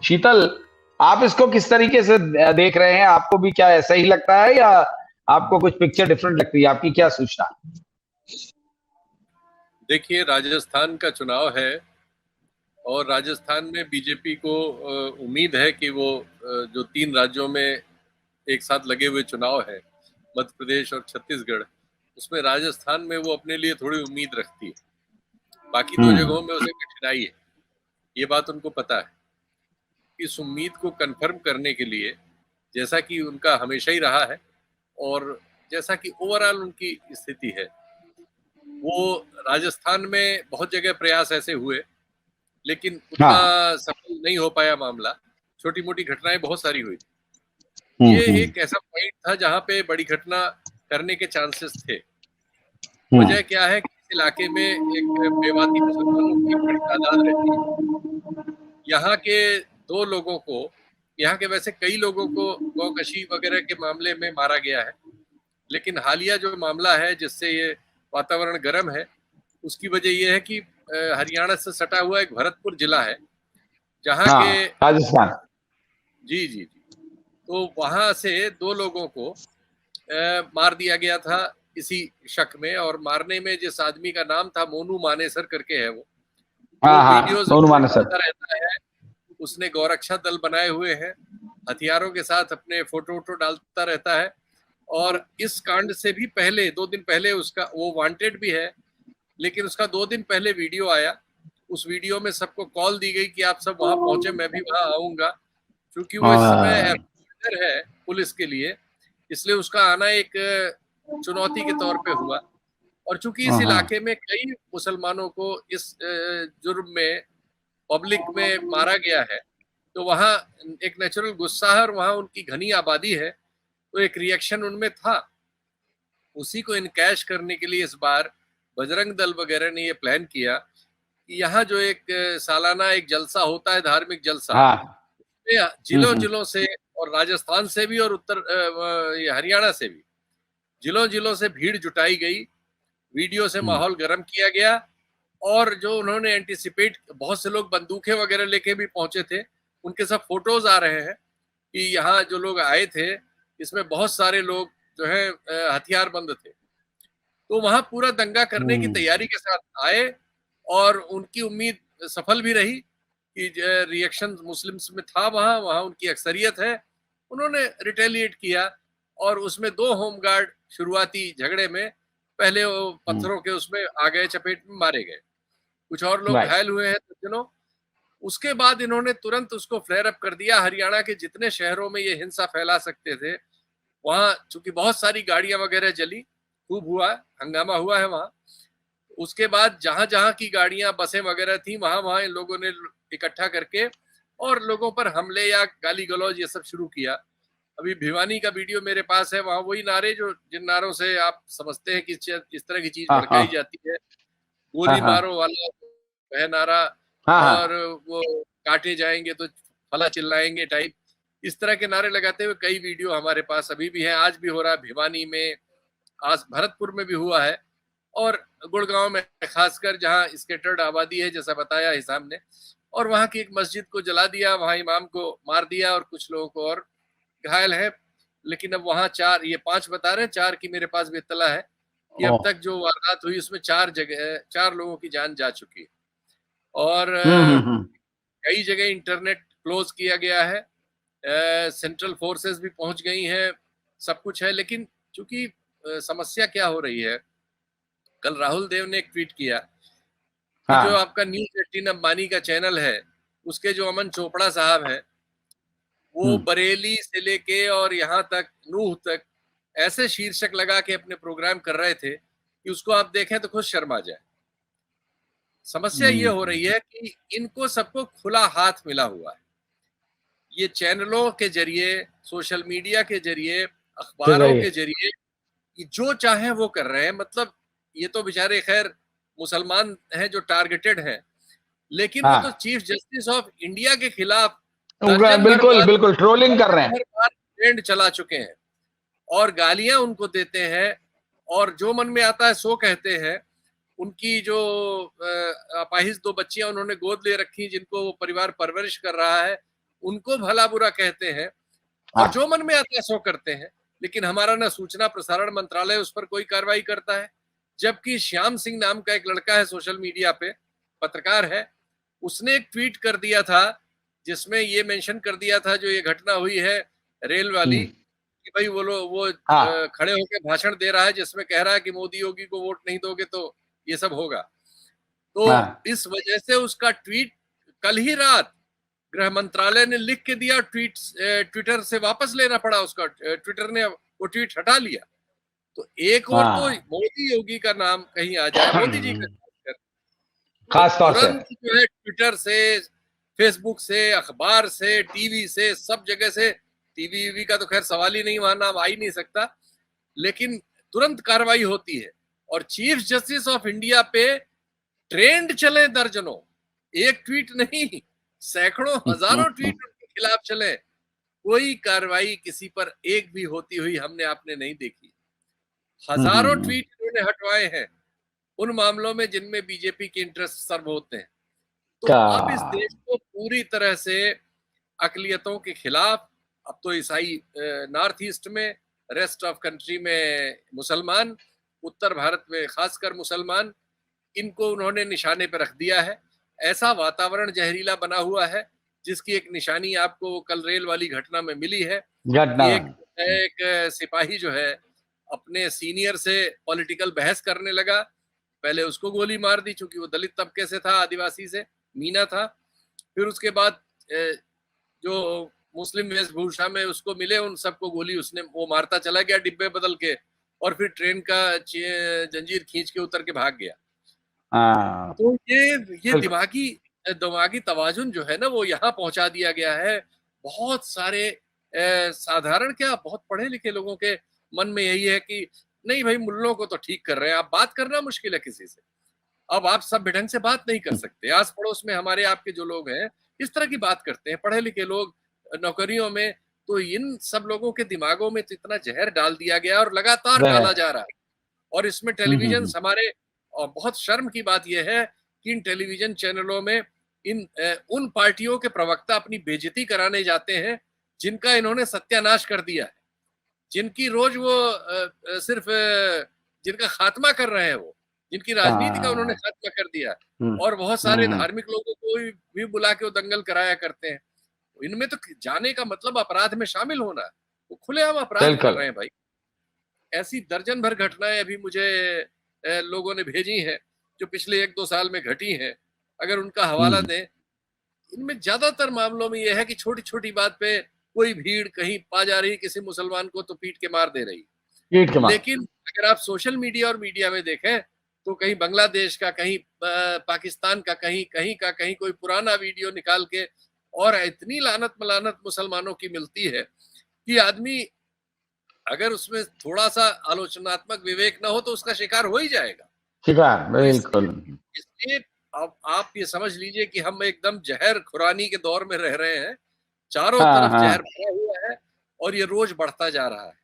शीतल, आप इसको किस तरीके से देख रहे हैं? आपको भी क्या ऐसा ही लगता है या आपको कुछ पिक्चर डिफरेंट लगती है? आपकी क्या सूचना? देखिए, राजस्थान का चुनाव है और राजस्थान में बीजेपी को उम्मीद है कि वो जो 3 राज्यों में एक साथ लगे हुए चुनाव है, मध्य प्रदेश और छत्तीसगढ़, उसमें राजस्थान में वो अपने लिए थोड़ी उम्मीद रखती है। बाकी 2 जगहों में उसे कठिनाई है, ये बात उनको पता है। इस उम्मीद को कन्फर्म करने के लिए, जैसा कि उनका हमेशा ही रहा है और जैसा कि ओवरऑल उनकी स्थिति है, वो राजस्थान में बहुत जगह प्रयास ऐसे हुए, लेकिन उतना हाँ। सफल नहीं हो पाया मामला। छोटी मोटी घटनाएं बहुत सारी हुई। हम्म। ये हम्म। एक ऐसा पॉइंट था जहां पे बड़ी घटना करने के चांसेस थे। हम्म। वजह क्या है कि इस इलाके में एक मेवाती मुसलमानों की बड़ी तादाद रहती है। यहाँ के 2 लोगों को, यहाँ के वैसे कई लोगों को गौकशी वगैरह के मामले में मारा गया है, लेकिन हालिया जो मामला है जिससे ये वातावरण गर्म है, उसकी वजह यह है कि हरियाणा से सटा हुआ एक भरतपुर जिला है, जहाँ के हाँ, राजस्थान। जी जी जी, तो वहां से 2 लोगों को मार दिया गया था इसी शक में। और मारने में जिस आदमी का नाम था मोनू मानेसर करके है, वो हाँ हाँ, वीडियोज दोनों वगैरह माने सर। डालता रहता है। उसने गौरक्षा दल बनाए हुए हैं, हथियारों के साथ अपने फोटो वोटो डालता रहता है। और इस कांड से भी पहले 2 दिन पहले उसका वो वांटेड भी है, लेकिन उसका 2 दिन पहले वीडियो आया। उस वीडियो में सबको कॉल दी गई कि आप सब वहां पहुंचे, मैं भी वहां आऊंगा। क्योंकि वो इस समय हाँ। एफआईआर है पुलिस के लिए, इसलिए उसका आना एक चुनौती के तौर पे हुआ। और चूंकि इस हाँ। इलाके में कई मुसलमानों को इस जुर्म में पब्लिक में मारा गया है, तो वहाँ एक नेचुरल गुस्सा है और वहाँ उनकी घनी आबादी है, तो एक रिएक्शन उनमें था। उसी को इनकैश करने के लिए इस बार बजरंग दल वगैरह ने ये प्लान किया कि यहाँ जो एक सालाना एक जलसा होता है, धार्मिक जलसा, हाँ। जिलों जिलों से और राजस्थान से भी और ये हरियाणा से भी जिलों जिलों से भीड़ जुटाई गई। वीडियो से माहौल गर्म किया गया। और जो उन्होंने एंटिसिपेट, बहुत से लोग बंदूकें वगैरह लेके भी पहुंचे थे, उनके सब फोटोज आ रहे हैं कि यहाँ जो लोग आए थे, इसमें बहुत सारे लोग जो है हथियारबंद थे। तो वहां पूरा दंगा करने की तैयारी के साथ आए और उनकी उम्मीद सफल भी रही कि रिएक्शन मुस्लिम्स में था, वहां वहां उनकी अक्सरियत है। उन्होंने रिटेलिएट किया और उसमें 2 होमगार्ड शुरुआती झगड़े में पहले वो पत्थरों के उसमें आ गए, चपेट में मारे गए। कुछ और लोग राइट। घायल हुए हैं दर्जनों। उसके बाद इन्होंने तुरंत उसको फ्लेयर अप कर दिया। हरियाणा के जितने शहरों में ये हिंसा फैला सकते थे, वहां चूंकि बहुत सारी गाड़ियां वगैरह जली, खूब हुआ, हंगामा हुआ है वहां। उसके बाद जहां जहां की गाड़ियां बसें वगैरह थी, वहां वहां इन लोगों ने इकट्ठा करके और लोगों पर हमले या गाली गलौज ये सब शुरू किया। अभी भिवानी का वीडियो मेरे पास है, वहां वही नारे जो जिन नारों से आप समझते हैं कि इस तरह की चीज हाँ भड़काई हाँ जाती है, हाँ गोली हाँ मारो वाला वह नारा, हाँ और हाँ। वो काटे जाएंगे तो फला चिल्लाएंगे टाइप, इस तरह के नारे लगाते हुए कई वीडियो हमारे पास अभी भी हैं। आज भी हो रहा है भिवानी में, आज भरतपुर में भी हुआ है, और गुड़गांव में खासकर जहां स्केटर्ड आबादी है जैसा बताया हिसाम ने। और वहां की एक मस्जिद को जला दिया, वहां इमाम को मार दिया और कुछ लोगों को और घायल है। लेकिन अब वहां 4, ये 5 बता रहे हैं, 4 की मेरे पास भी इत्तला है कि अब ओह। तक जो वारदात हुई उसमें 4 लोगों की जान जा चुकी है। और हम्म। कई जगह इंटरनेट क्लोज किया गया है, सेंट्रल फोर्सेस भी पहुंच गई हैं, सब कुछ है। लेकिन चूंकि समस्या क्या हो रही है, कल राहुल देव ने एक ट्वीट किया कि जो हाँ। आपका न्यूज 18 अंबानी का चैनल है, उसके जो अमन चोपड़ा साहब हैं, वो बरेली से लेके और यहाँ तक नूह तक ऐसे शीर्षक लगा के अपने प्रोग्राम कर रहे थे कि उसको आप देखें तो खुद शर्मा जाए। समस्या ये हो रही है कि इनको सबको खुला हाथ मिला हुआ है। ये चैनलों के जरिए, सोशल मीडिया के जरिए, के अखबारों जरिए। के जरिए कि जो चाहे वो कर रहे हैं। मतलब ये तो बेचारे खैर मुसलमान हैं जो टारगेटेड हैं, लेकिन वो तो हाँ, चीफ जस्टिस ऑफ इंडिया के खिलाफ दर्जन भर बिल्कुल बार बिल्कुल ट्रोलिंग कर दर्जन रहे हैं। भर बार ट्रेंड चला चुके हैं और गालियां उनको देते हैं और जो मन में आता है सो कहते हैं। उनकी जो अपाहिज 2 बच्चियां उन्होंने गोद ले रखी, जिनको वो परिवार परवरिश कर रहा है, उनको भला बुरा कहते हैं और हाँ, जो मन में आता है सो करते हैं, लेकिन हमारा ना सूचना प्रसारण मंत्रालय उस पर कोई कार्रवाई करता है। जबकि श्याम सिंह नाम का एक लड़का है सोशल मीडिया पे, पत्रकार है, उसने एक ट्वीट कर दिया था जिसमें ये मेंशन कर दिया था जो ये घटना हुई है रेल वाली, कि भाई वो हाँ, खड़े होकर भाषण दे रहा है जिसमें कह रहा है कि मोदी योगी को वोट नहीं दोगे तो ये सब होगा। तो हाँ, इस वजह से उसका ट्वीट कल ही रात गृह मंत्रालय ने लिख के दिया, ट्विटर से वापस लेना पड़ा उसका, ट्विटर ने वो ट्वीट हटा लिया। तो एक और तो हाँ, मोदी योगी का नाम कहीं आ जाए, मोदी जी का खासकर, तो खास तौर से। तुरंत जो है ट्विटर से, फेसबुक से, अखबार से, टीवी से, सब जगह से, टीवी का तो खैर सवाल ही नहीं, वहां नाम आ ही नहीं सकता, लेकिन तुरंत कार्रवाई होती है। और चीफ जस्टिस ऑफ इंडिया पे ट्रेंड चले दर्जनों, एक ट्वीट नहीं, सैकड़ों हजारों ट्वीट उनके खिलाफ चले, कोई कार्रवाई किसी पर एक भी होती हुई हमने आपने नहीं देखी। हजारों ट्वीट इन्होंने हटवाए हैं उन मामलों में जिनमें बीजेपी के इंटरेस्ट सर्व होते हैं। तो का अब इस देश को पूरी तरह से अकलियतों के खिलाफ, अब तो ईसाई नॉर्थ ईस्ट में, रेस्ट ऑफ कंट्री में मुसलमान, उत्तर भारत में खासकर मुसलमान, इनको उन्होंने निशाने पर रख दिया है। ऐसा वातावरण जहरीला बना हुआ है जिसकी एक निशानी आपको कल रेल वाली घटना में मिली है घटना। कि एक सिपाही जो है अपने सीनियर से पॉलिटिकल बहस करने लगा, पहले उसको गोली मार दी चूंकि वो दलित तबके से था, आदिवासी से, मीना था। फिर उसके बाद जो मुस्लिम वेशभूषा में उसको मिले उन सबको गोली उसने वो मारता चला गया डिब्बे बदल के, और फिर ट्रेन का जंजीर खींच के उतर के भाग गया। हाँ, तो ये बिल्कुल। दिमागी दिमागी तवाजुन जो है ना वो यहाँ पहुंचा दिया गया है। बहुत सारे साधारण क्या बहुत पढ़े लिखे लोगों के मन में यही है कि नहीं भाई मुल्लों को तो ठीक कर रहे हैं, आप बात करना मुश्किल है किसी से, अब आप सब ढंग से बात नहीं कर सकते। आस पड़ोस में हमारे आपके जो लोग हैं इस तरह की बात करते हैं, पढ़े लिखे लोग नौकरियों में, तो इन सब लोगों के दिमागों में तो इतना जहर डाल दिया गया और लगातार डाला जा रहा है। और इसमें टेलीविजन हमारे, और बहुत शर्म की बात यह है कि इन टेलीविजन चैनलों में उन पार्टियों के प्रवक्ता अपनी बेइज्जती कराने जाते हैं जिनका इन्होंने सत्यानाश कर दिया है, जिनकी रोज वो सिर्फ जिनका खात्मा कर रहे हैं, वो जिनकी राजनीति का उन्होंने खात्मा कर दिया, और बहुत सारे धार्मिक लोगों को भी बुला के वो दंगल कराया करते हैं। इनमें तो जाने का मतलब अपराध में शामिल होना है, वो खुलेआम अपराध कर बिल्कुल। रहे हैं भाई। ऐसी दर्जन भर घटनाएं अभी मुझे लोगों ने भेजी हैं जो पिछले 1-2 साल में घटी हैं, अगर उनका हवाला दें। इनमें ज्यादातर मामलों में यह है कि छोटी छोटी बात पे कोई भीड़ कहीं पा जा रही, किसी मुसलमान को तो पीट के मार दे रही। ईट के मार। लेकिन अगर आप सोशल मीडिया और मीडिया में देखें तो कहीं बांग्लादेश का, कहीं पाकिस्तान का, कहीं कहीं का, कहीं कोई पुराना वीडियो निकाल के, और इतनी लानत मलानत मुसलमानों की मिलती है कि आदमी अगर उसमें थोड़ा सा आलोचनात्मक विवेक ना हो तो उसका शिकार हो ही जाएगा। शिकार, तो बिल्कुल। इसलिए अब आप ये समझ लीजिए कि हम एकदम जहर खुरानी के दौर में रह रहे हैं, चारों हाँ, तरफ जहर हाँ। भरा हुआ है और ये रोज बढ़ता जा रहा है।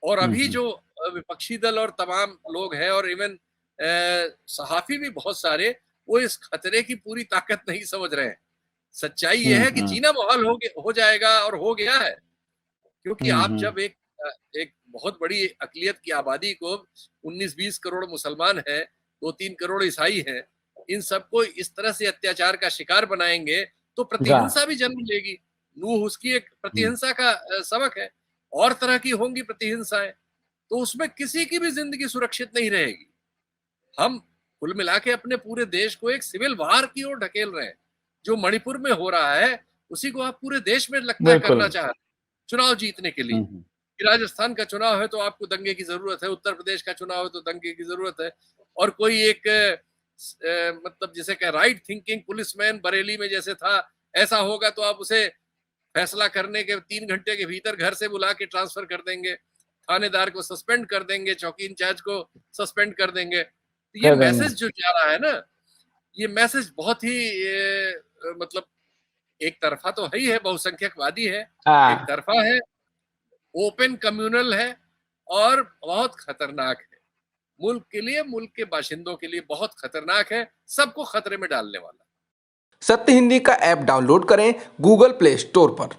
और अभी जो विपक्षी दल और तमाम लोग हैं और इवन सहाफी भी बहुत सारे, वो इस खतरे की पूरी ताकत नहीं समझ रहे हैं। सच्चाई यह है कि जीना मुहाल हो जाएगा और हो गया है, क्योंकि आप जब एक बहुत बड़ी अकलियत की आबादी को, 19-20 करोड़ मुसलमान हैं, 2-3 करोड़ ईसाई हैं, इन सबको इस तरह से अत्याचार का शिकार बनाएंगे तो प्रतिहिंसा भी जन्म लेगी। नूह उसकी एक प्रतिहिंसा का सबक है, और तरह की होंगी प्रतिहिंसाएं, तो उसमें किसी की भी जिंदगी सुरक्षित नहीं रहेगी। हम कुल मिला के अपने पूरे देश को एक सिविल वार की ओर ढकेल रहे हैं। जो मणिपुर में हो रहा है उसी को आप पूरे देश में लगता है करना चाह रहे हैं चुनाव जीतने के लिए। राजस्थान का चुनाव है तो आपको दंगे की जरूरत है, उत्तर प्रदेश का चुनाव है तो दंगे की जरूरत है, और कोई एक मतलब जिसे कह राइट थिंकिंग पुलिसमैन बरेली में जैसे था, ऐसा होगा तो आप उसे फैसला करने के 3 घंटे के भीतर घर से बुला के ट्रांसफर कर देंगे, थानेदार को सस्पेंड कर देंगे, चौकी इंचार्ज को सस्पेंड कर देंगे। तो ये मैसेज जो जा रहा है ना, ये मैसेज बहुत ही मतलब एक तरफा तो है ही है, बहुसंख्यकवादी है, एक तरफा है, ओपन कम्युनल है, और बहुत खतरनाक है। मुल्क के लिए, मुल्क के बाशिंदों के लिए बहुत खतरनाक है, सबको खतरे में डालने वाला। सत्य हिंदी का ऐप डाउनलोड करें गूगल प्ले स्टोर पर।